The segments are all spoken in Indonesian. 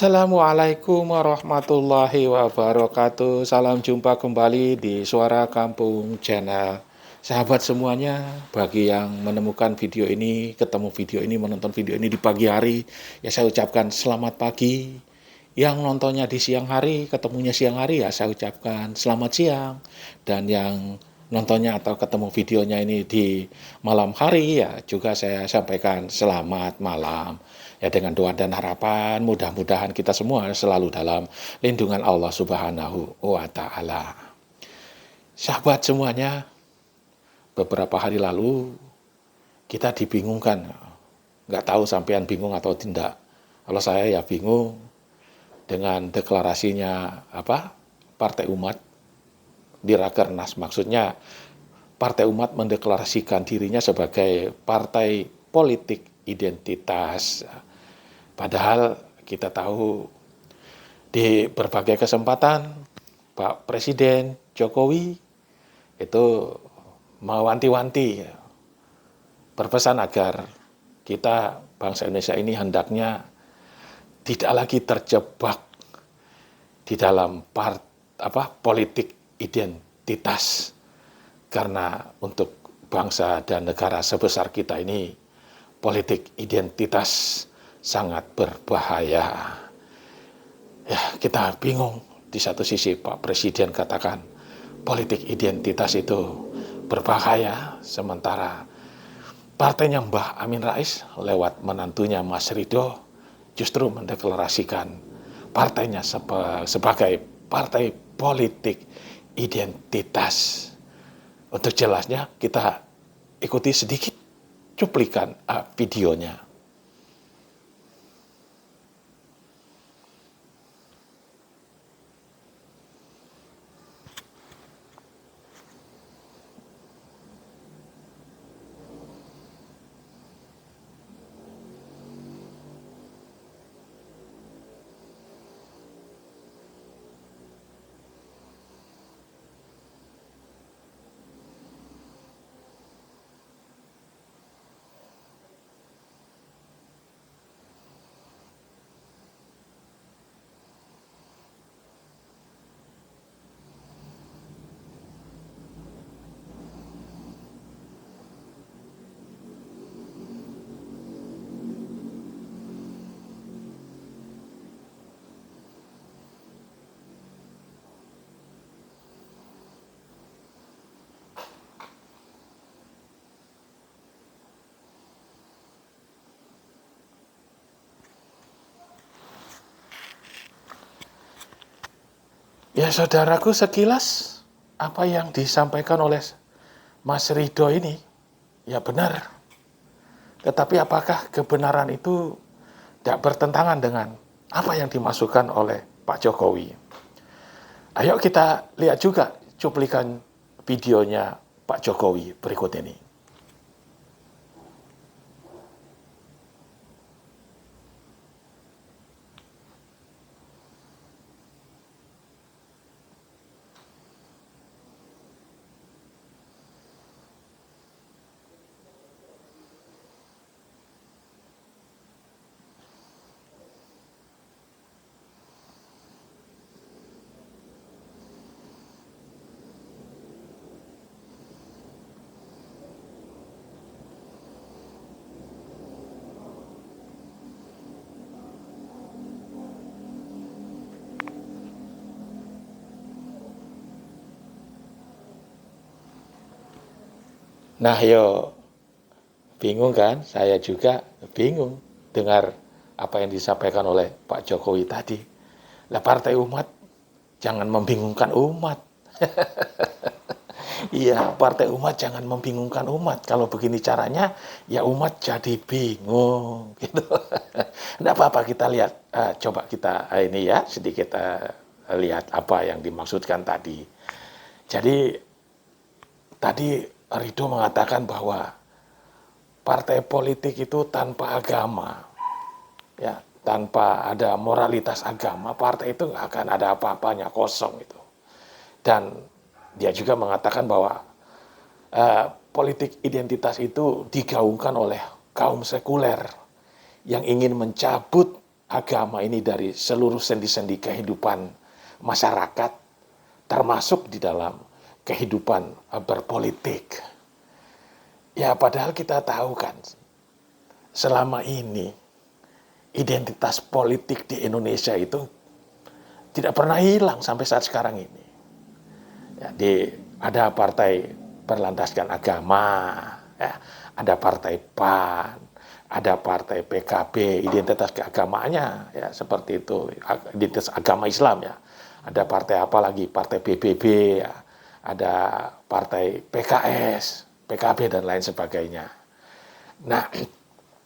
Assalamualaikum warahmatullahi wabarakatuh. Salam jumpa kembali di Suara Kampung Channel. Sahabat semuanya, bagi yang menemukan video ini, ketemu video ini, menonton video ini di pagi hari, ya saya ucapkan selamat pagi. Yang nontonnya di siang hari, ketemunya siang hari, ya saya ucapkan selamat siang. Dan yang nontonnya atau ketemu videonya ini di malam hari, ya juga saya sampaikan selamat malam. Ya dengan doa dan harapan mudah-mudahan kita semua selalu dalam lindungan Allah Subhanahu wa Ta'ala. Sahabat semuanya, beberapa hari lalu kita dibingungkan, nggak tahu sampean bingung atau tidak. Kalau saya ya bingung dengan deklarasinya Partai Umat di Rakernas. Maksudnya Partai Umat mendeklarasikan dirinya sebagai partai politik identitas. Padahal kita tahu di berbagai kesempatan Pak Presiden Jokowi itu mewanti-wanti, berpesan agar kita bangsa Indonesia ini hendaknya tidak lagi terjebak di dalam politik identitas, karena untuk bangsa dan negara sebesar kita ini politik identitas sangat berbahaya. Ya, kita bingung. Di satu sisi Pak Presiden katakan politik identitas itu berbahaya, sementara partainya Mbah Amin Rais lewat menantunya Mas Ridho justru mendeklarasikan partainya sebagai partai politik identitas. Untuk jelasnya kita ikuti sedikit cuplikan videonya. Ya saudaraku, sekilas apa yang disampaikan oleh Mas Ridho ini ya benar. Tetapi apakah kebenaran itu tidak bertentangan dengan apa yang dimasukkan oleh Pak Jokowi? Ayo kita lihat juga cuplikan videonya Pak Jokowi berikut ini. Nah, yo bingung kan? Saya juga bingung dengar apa yang disampaikan oleh Pak Jokowi tadi. Lah Partai Umat jangan membingungkan umat. Iya, Partai Umat jangan membingungkan umat. Kalau begini caranya, ya umat jadi bingung. Gitu. Tidak apa-apa, kita lihat. Coba kita ini ya sedikit lihat apa yang dimaksudkan tadi. Jadi tadi Ridho mengatakan bahwa partai politik itu tanpa agama, ya tanpa ada moralitas agama, partai itu nggak akan ada apa-apanya, kosong itu. Dan dia juga mengatakan bahwa politik identitas itu digaungkan oleh kaum sekuler yang ingin mencabut agama ini dari seluruh sendi-sendi kehidupan masyarakat, termasuk di dalam kehidupan berpolitik. Ya, padahal kita tahu kan, selama ini identitas politik di Indonesia itu tidak pernah hilang sampai saat sekarang ini. Ya, ada partai berlandaskan agama, ya, ada partai PAN, ada partai PKB, identitas keagamaannya ya seperti itu, identitas agama Islam ya. Ada partai apa lagi, partai PBB ya, ada partai PKS, PKB dan lain sebagainya. Nah,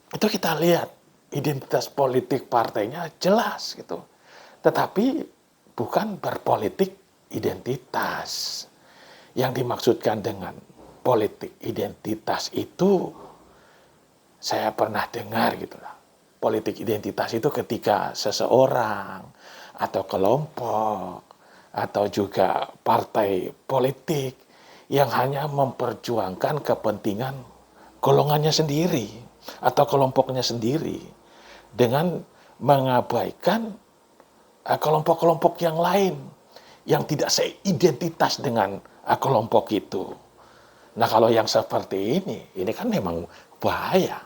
itu kita lihat identitas politik partainya jelas gitu. Tetapi bukan berpolitik identitas. Yang dimaksudkan dengan politik identitas itu, saya pernah dengar gitu lah. Politik identitas itu ketika seseorang atau kelompok atau juga partai politik yang hanya memperjuangkan kepentingan golongannya sendiri atau kelompoknya sendiri dengan mengabaikan kelompok-kelompok yang lain yang tidak seidentitas dengan kelompok itu. Nah, kalau yang seperti ini kan memang bahaya.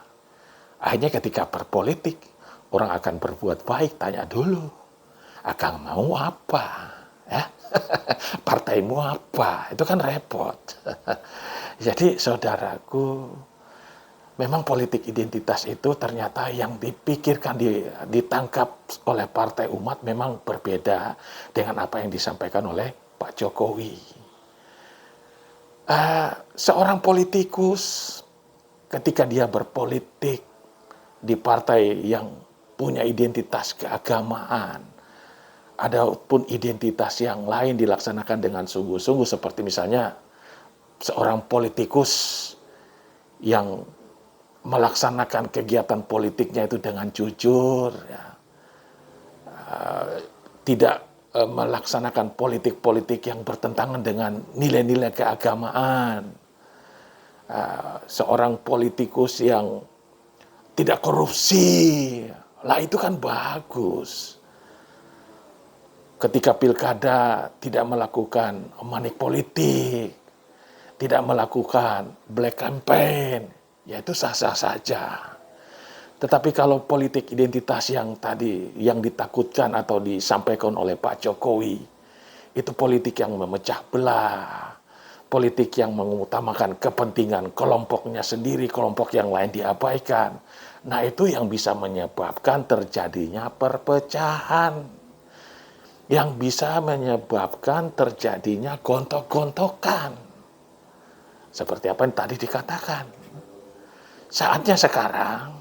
Akhirnya ketika berpolitik, orang akan berbuat baik, tanya dulu, Akang mau apa? Ya? Partaimu apa? Itu kan repot. Jadi saudaraku, memang politik identitas itu ternyata yang dipikirkan, ditangkap oleh partai umat memang berbeda dengan apa yang disampaikan oleh Pak Jokowi. Seorang politikus ketika dia berpolitik di partai yang punya identitas keagamaan, adapun identitas yang lain dilaksanakan dengan sungguh-sungguh, seperti misalnya seorang politikus yang melaksanakan kegiatan politiknya itu dengan jujur, ya. Tidak melaksanakan politik-politik yang bertentangan dengan nilai-nilai keagamaan. Seorang politikus yang tidak korupsi, lah itu kan bagus. Ketika pilkada tidak melakukan money politik, tidak melakukan black campaign, ya itu sah-sah saja. Tetapi kalau politik identitas yang tadi yang ditakutkan atau disampaikan oleh Pak Jokowi, itu politik yang memecah belah, politik yang mengutamakan kepentingan kelompoknya sendiri, kelompok yang lain diabaikan. Nah, itu yang bisa menyebabkan terjadinya perpecahan, yang bisa menyebabkan terjadinya gontok-gontokan. Seperti apa yang tadi dikatakan. Saatnya sekarang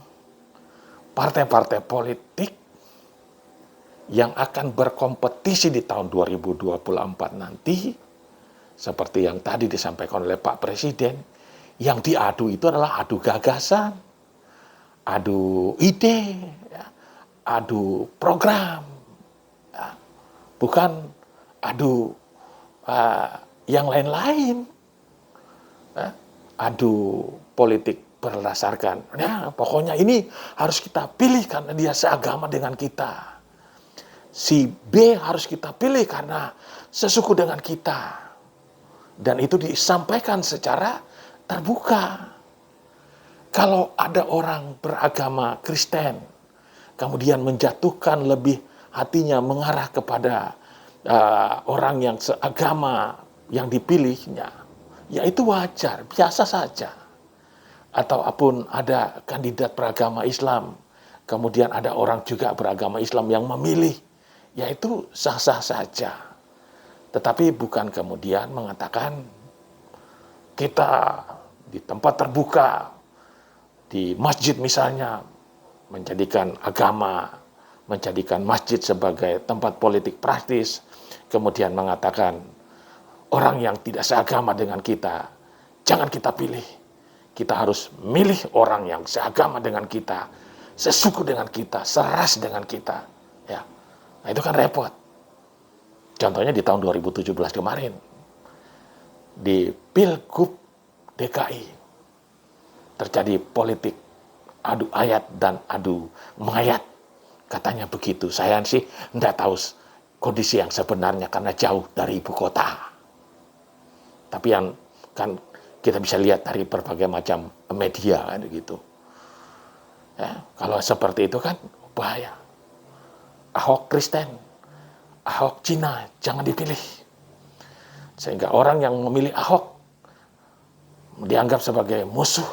partai-partai politik yang akan berkompetisi di tahun 2024 nanti, seperti yang tadi disampaikan oleh Pak Presiden, yang diadu itu adalah adu gagasan, adu ide, ya, adu program, ya, bukan adu yang lain-lain, ya, adu politik berdasarkan, ya pokoknya ini harus kita pilih karena dia seagama dengan kita. Si B harus kita pilih karena sesuku dengan kita. Dan itu disampaikan secara terbuka. Kalau ada orang beragama Kristen, kemudian menjatuhkan lebih hatinya mengarah kepada orang yang seagama yang dipilihnya, ya itu wajar, biasa saja. Ataupun ada kandidat beragama Islam, kemudian ada orang juga beragama Islam yang memilih, ya itu sah-sah saja. Tetapi bukan kemudian mengatakan kita di tempat terbuka, di masjid misalnya, menjadikan agama, menjadikan masjid sebagai tempat politik praktis, kemudian mengatakan orang yang tidak seagama dengan kita, jangan kita pilih. Kita harus milih orang yang seagama dengan kita, sesuku dengan kita, seras dengan kita. Ya. Nah, itu kan repot. Contohnya di tahun 2017 kemarin, di Pilgub DKI, terjadi politik adu ayat dan adu mayat. Katanya begitu. Saya sih enggak tahu kondisi yang sebenarnya karena jauh dari ibu kota. Tapi yang kan kita bisa lihat dari berbagai macam media kan gitu. Ya, kalau seperti itu kan bahaya. Ahok Kristen, Ahok Cina, jangan dipilih. Sehingga orang yang memilih Ahok dianggap sebagai musuh.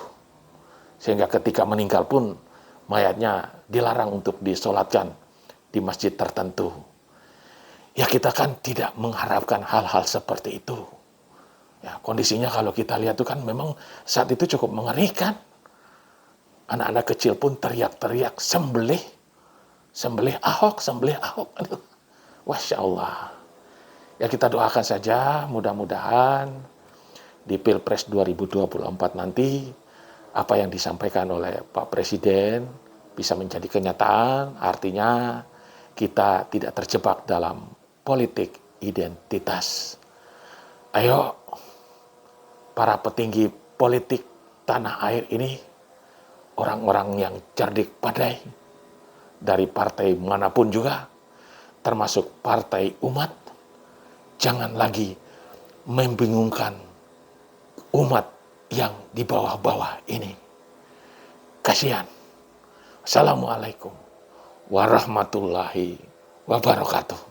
Sehingga ketika meninggal pun mayatnya dilarang untuk disolatkan di masjid tertentu. Ya kita kan tidak mengharapkan hal-hal seperti itu. Ya, kondisinya kalau kita lihat itu kan memang saat itu cukup mengerikan. Anak-anak kecil pun teriak-teriak, sembelih Ahok, sembelih Ahok. Aduh, Masya Allah. Ya kita doakan saja mudah-mudahan di Pilpres 2024 nanti apa yang disampaikan oleh Pak Presiden bisa menjadi kenyataan, artinya kita tidak terjebak dalam politik identitas. Ayo, para petinggi politik tanah air ini, orang-orang yang cerdik pandai, dari partai manapun juga, termasuk partai umat, jangan lagi membingungkan umat yang di bawah-bawah ini. Kasihan. Assalamualaikum warahmatullahi wabarakatuh.